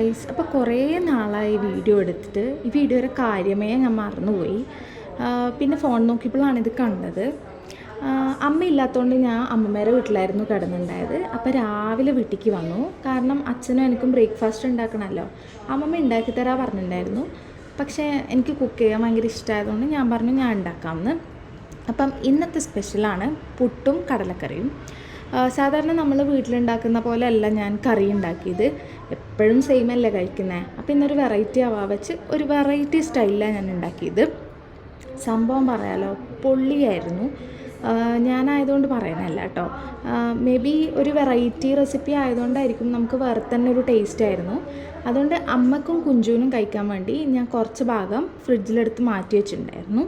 Guys, അപ്പോൾ കുറേ നാളായി വീഡിയോ എടുത്തിട്ട് ഈ വീഡിയോയുടെ കാര്യമേ ഞാൻ മറന്നുപോയി. പിന്നെ ഫോൺ നോക്കിയപ്പോഴാണ് ഇത് കണ്ടത്. അമ്മ ഇല്ലാത്തതുകൊണ്ട് ഞാൻ അമ്മമ്മേരെ വീട്ടിലായിരുന്നു കിടന്നുണ്ടായത്. അപ്പോൾ രാവിലെ വീട്ടിലേക്ക് വന്നു. കാരണം അച്ഛനും എനിക്കും ബ്രേക്ക്ഫാസ്റ്റ് ഉണ്ടാക്കണമല്ലോ. അമ്മമ്മ ഉണ്ടാക്കി തരാൻ പറഞ്ഞിട്ടുണ്ടായിരുന്നു. പക്ഷേ എനിക്ക് കുക്ക് ചെയ്യാൻ ഭയങ്കര ഇഷ്ടമായതുകൊണ്ട് ഞാൻ പറഞ്ഞു ഞാൻ ഉണ്ടാക്കാമെന്ന്. അപ്പം ഇന്നത്തെ സ്പെഷ്യലാണ് പുട്ടും കടലക്കറിയും. സാധാരണ നമ്മൾ വീട്ടിലുണ്ടാക്കുന്ന പോലെ അല്ല ഞാൻ കറി ഉണ്ടാക്കിയത്. എപ്പോഴും സെയിം അല്ലേ കഴിക്കുന്നത്. അപ്പോൾ ഇന്നൊരു വെറൈറ്റി ആവാൻ വെച്ച് ഒരു വെറൈറ്റി സ്റ്റൈലിലാണ് ഞാൻ ഉണ്ടാക്കിയത്. സംഭവം പറയാലോ, പൊള്ളിയായിരുന്നു. ഞാനായതുകൊണ്ട് പറയുന്നതല്ല കേട്ടോ. മേ ബി ഒരു വെറൈറ്റി റെസിപ്പി ആയതുകൊണ്ടായിരിക്കും നമുക്ക് വേറെ തന്നെ ഒരു ടേസ്റ്റ് ആയിരുന്നു. അതുകൊണ്ട് അമ്മക്കും കുഞ്ചുവിനും കഴിക്കാൻ വേണ്ടി ഞാൻ കുറച്ച് ഭാഗം ഫ്രിഡ്ജിലെടുത്ത് മാറ്റി വെച്ചിട്ടുണ്ടായിരുന്നു.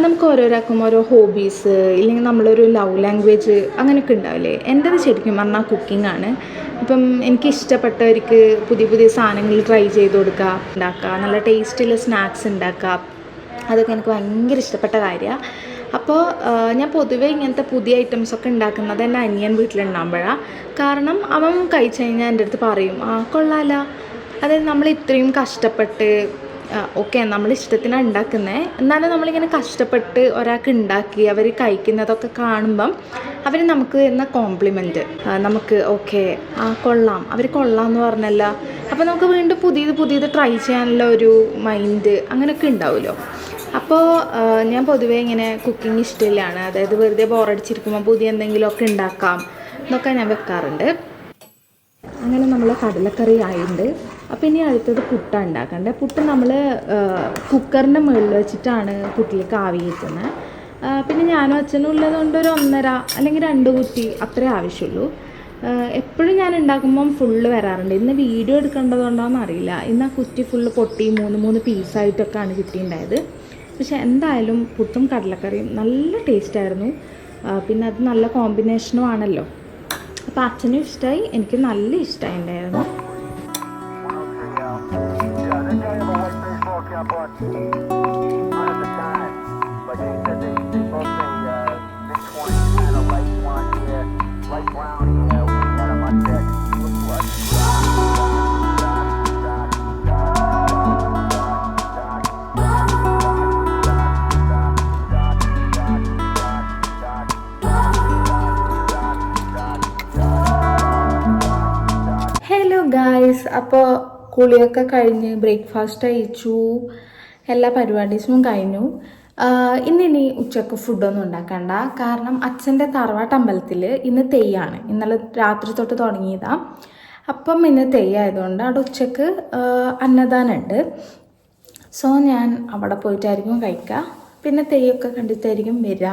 നമുക്ക് ഓരോരാൾക്കും ഓരോ ഹോബീസ്, ഇല്ലെങ്കിൽ നമ്മളൊരു ലവ് ലാംഗ്വേജ് അങ്ങനെയൊക്കെ ഉണ്ടാവില്ലേ. എൻ്റെത് ശരിക്കും പറഞ്ഞാൽ കുക്കിംഗ് ആണ്. ഇപ്പം എനിക്കിഷ്ടപ്പെട്ടവർക്ക് പുതിയ പുതിയ സാധനങ്ങൾ ട്രൈ ചെയ്ത് കൊടുക്കുക, ഉണ്ടാക്കുക, നല്ല ടേസ്റ്റുള്ള സ്നാക്സ് ഉണ്ടാക്കുക, അതൊക്കെ എനിക്ക് ഭയങ്കര ഇഷ്ടപ്പെട്ട കാര്യമാണ്. അപ്പോൾ ഞാൻ പൊതുവേ ഇങ്ങനത്തെ പുതിയ ഐറ്റംസൊക്കെ ഉണ്ടാക്കുന്നത് എൻ്റെ അനിയൻ വീട്ടിലുണ്ടാകുമ്പോഴാണ്. കാരണം അവൻ കഴിച്ചു കഴിഞ്ഞാൽ എൻ്റെ അടുത്ത് പറയും, കൊള്ളാലോ. അതായത് നമ്മൾ ഇത്രയും കഷ്ടപ്പെട്ട്, ഓക്കെ നമ്മൾ ഇഷ്ടത്തിനാണ് ഉണ്ടാക്കുന്നത്, എന്നാലും നമ്മളിങ്ങനെ കഷ്ടപ്പെട്ട് ഒരാൾക്ക് ഉണ്ടാക്കി അവർ കഴിക്കുന്നതൊക്കെ കാണുമ്പം അവർ നമുക്ക് തരുന്ന കോംപ്ലിമെൻറ്റ് നമുക്ക് ഓക്കെ കൊള്ളാം, അവർ കൊള്ളാം എന്ന് പറഞ്ഞല്ല. അപ്പോൾ നമുക്ക് വീണ്ടും പുതിയത് ട്രൈ ചെയ്യാനുള്ള ഒരു മൈൻഡ് അങ്ങനെയൊക്കെ ഉണ്ടാവുമല്ലോ. അപ്പോൾ ഞാൻ പൊതുവേ ഇങ്ങനെ കുക്കിംഗ് ഇഷ്ടമില്ലാണ്. അതായത് വെറുതെ ബോറടിച്ചിരിക്കുമ്പോൾ പുതിയ എന്തെങ്കിലുമൊക്കെ ഉണ്ടാക്കാം എന്നൊക്കെ ഞാൻ വെക്കാറുണ്ട്. അങ്ങനെ നമ്മൾ കടലക്കറി ആയിട്ടുണ്ട്. അപ്പോൾ ഇനി അടുത്തത് പുട്ടാണ് ഉണ്ടാക്കേണ്ടത്. പുട്ട് നമ്മൾ കുക്കറിൻ്റെ മുകളിൽ വെച്ചിട്ടാണ് പുട്ടിലേക്ക് ആവി കയറ്റുന്നത്. പിന്നെ ഞാനും അച്ഛനും ഉള്ളതുകൊണ്ട് ഒരു 1.5 അല്ലെങ്കിൽ 2 കുറ്റി അത്രേ ആവശ്യമുള്ളൂ. എപ്പോഴും ഞാൻ ഉണ്ടാക്കുമ്പം ഫുള്ള് വരാറുണ്ട്. ഇന്ന് വീഡിയോ എടുക്കേണ്ടതുകൊണ്ടോയെന്ന് അറിയില്ല. ഇന്ന് ആ കുറ്റി ഫുള്ള് പൊട്ടി 3 പീസായിട്ടൊക്കെയാണ് കിട്ടിയിട്ടുണ്ടായത്. പക്ഷെ എന്തായാലും പുട്ടും കടലക്കറിയും നല്ല ടേസ്റ്റായിരുന്നു. പിന്നെ അത് നല്ല കോമ്പിനേഷനും ആണല്ലോ. അപ്പോൾ അച്ഛനും ഇഷ്ടമായി, എനിക്ക് നല്ല ഇഷ്ടമായിട്ടുണ്ടായിരുന്നു. ഗായ്സ്, അപ്പോൾ കുളിയൊക്കെ കഴിഞ്ഞ് ബ്രേക്ക്ഫാസ്റ്റ് കഴിച്ചു, എല്ലാ പരിപാടീസും കഴിഞ്ഞു. ഇന്നിനി ഉച്ചക്ക് ഫുഡൊന്നും ഉണ്ടാക്കണ്ട. കാരണം അച്ഛൻ്റെ തറവാട്ടമ്പലത്തിൽ ഇന്ന് തെയ്യാണ്. ഇന്നലെ രാത്രി തൊട്ട് തുടങ്ങിയതാണ്. അപ്പം ഇന്ന് തെയ്യമായതുകൊണ്ട് അവിടെ ഉച്ചക്ക് അന്നദാനമുണ്ട്. സോ ഞാൻ അവിടെ പോയിട്ടായിരിക്കും കഴിക്കുക. പിന്നെ തെയ്യമൊക്കെ കണ്ടിട്ടായിരിക്കും വരിക.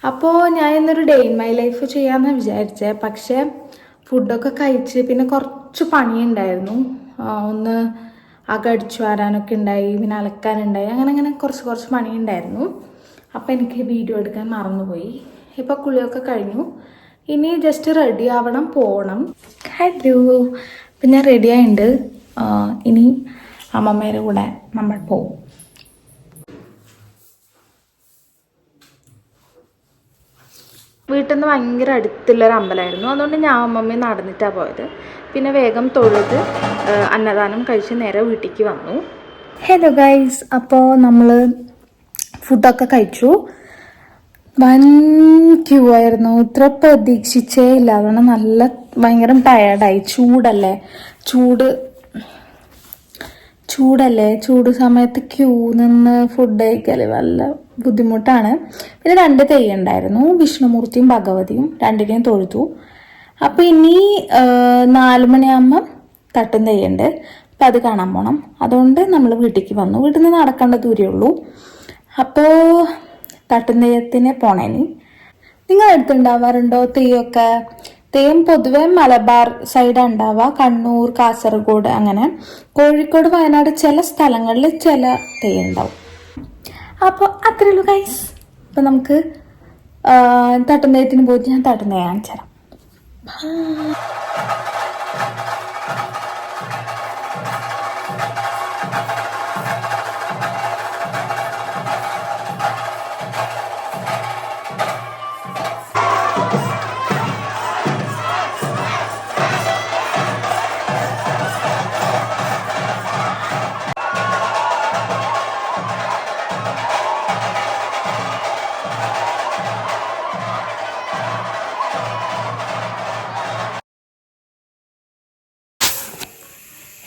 അപ്പോൾ ഞാൻ ഇന്നൊരു ഡേ ഇൻ മൈ ലൈഫ് ചെയ്യാമെന്നാണ് വിചാരിച്ചത്. പക്ഷേ ഫുഡൊക്കെ കഴിച്ച് പിന്നെ കുറച്ച് പണിയുണ്ടായിരുന്നു. ഒന്ന് അടിച്ചു വാരാനൊക്കെ ഉണ്ടായി, പിന്നെ അലക്കാനുണ്ടായി, അങ്ങനെ കുറച്ച് പണിയുണ്ടായിരുന്നു. അപ്പോൾ എനിക്ക് വീഡിയോ എടുക്കാൻ മറന്നുപോയി. ഇപ്പോൾ കുളിയൊക്കെ കഴിഞ്ഞു. ഇനി ജസ്റ്റ് റെഡി ആവണം, പോകണം. ഹലോ, അപ്പം ഞാൻ റെഡി ആയിട്ടുണ്ട്. ഇനി അമ്മമ്മേരെ കൂടെ നമ്മൾ പോകും. വീട്ടിൽ നിന്ന് ഭയങ്കര അടുത്തുള്ളൊരു അമ്പലമായിരുന്നു. അതുകൊണ്ട് ഞാൻ അമ്മമ്മയും നടന്നിട്ടാണ് പോയത്. പിന്നെ വേഗം തൊഴുത് അന്നദാനം കഴിച്ച് നേരെ വീട്ടിലേക്ക് വന്നു. ഹലോ ഗൈസ്, അപ്പോൾ നമ്മൾ ഫുഡൊക്കെ കഴിച്ചു. വൻ ക്യൂ ആയിരുന്നു. ഇത്ര പ്രതീക്ഷിച്ചേ ഇല്ല. അതുകൊണ്ട് ഭയങ്കര ടയേർഡായി. ചൂട് സമയത്ത് ക്യൂ നിന്ന് ഫുഡ് കഴിക്കൽ നല്ല ബുദ്ധിമുട്ടാണ്. പിന്നെ 2 തെയ്യം ഉണ്ടായിരുന്നു, വിഷ്ണുമൂർത്തിയും ഭഗവതിയും. 2നെയും തൊഴുതു. അപ്പോൾ ഇനി 4 മണിയാകുമ്പം തട്ടും തെയ്യുണ്ട്. അപ്പം അത് കാണാൻ പോകണം. അതുകൊണ്ട് നമ്മൾ വീട്ടിലേക്ക് വന്നു. വീട്ടിൽ നിന്ന് നടക്കേണ്ട ദൂരമേ ഉള്ളൂ. അപ്പോൾ തട്ടും തെയ്യത്തിന് പോണേനി. നിങ്ങൾ അടുത്തുണ്ടാവാറുണ്ടോ തെയ്യമൊക്കെ? തെയ്യം പൊതുവെ മലബാർ സൈഡാണ് ഉണ്ടാവുക, കണ്ണൂർ, കാസർഗോഡ്, അങ്ങനെ. കോഴിക്കോട്, വയനാട് ചില സ്ഥലങ്ങളിൽ ചില തെയ്യം ഉണ്ടാവും. അപ്പോൾ അത്രയേ ഉള്ളൂ ഗൈസ്. അപ്പം നമുക്ക് തട്ടും തെയ്യത്തിന് പോയിട്ട് ഞാൻ തട്ടും തെയ്യം കാണിച്ചു തരാം.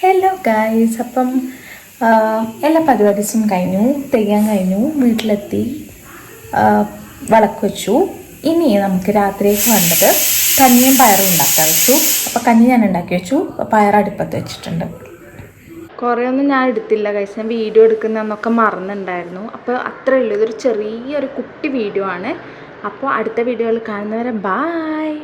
ഹലോ ഗൈസ്, അപ്പം എല്ലാ പരിപാടീസും കഴിഞ്ഞു. തെയ്യാൻ കഴിഞ്ഞു, വീട്ടിലെത്തി, വിളക്ക് വെച്ചു. ഇനി നമുക്ക് രാത്രിയേക്ക് വേണ്ടത് കഞ്ഞിയും പയറും ഉണ്ടാക്കാൻ വെച്ചു. അപ്പോൾ കഞ്ഞി ഞാൻ ഉണ്ടാക്കി വെച്ചു, പയർ അടുപ്പത്ത് വെച്ചിട്ടുണ്ട്. കുറേ ഒന്നും ഞാൻ എടുത്തില്ല ഗൈസ്, ഞാൻ വീഡിയോ എടുക്കുന്നതെന്നൊക്കെ മറന്നിട്ടുണ്ടായിരുന്നു. അപ്പോൾ അത്രയേ ഉള്ളൂ. ഇതൊരു ചെറിയൊരു കുട്ടി വീഡിയോ ആണ്. അപ്പോൾ അടുത്ത വീഡിയോയിൽ കാണുന്നവരെ ബായ്.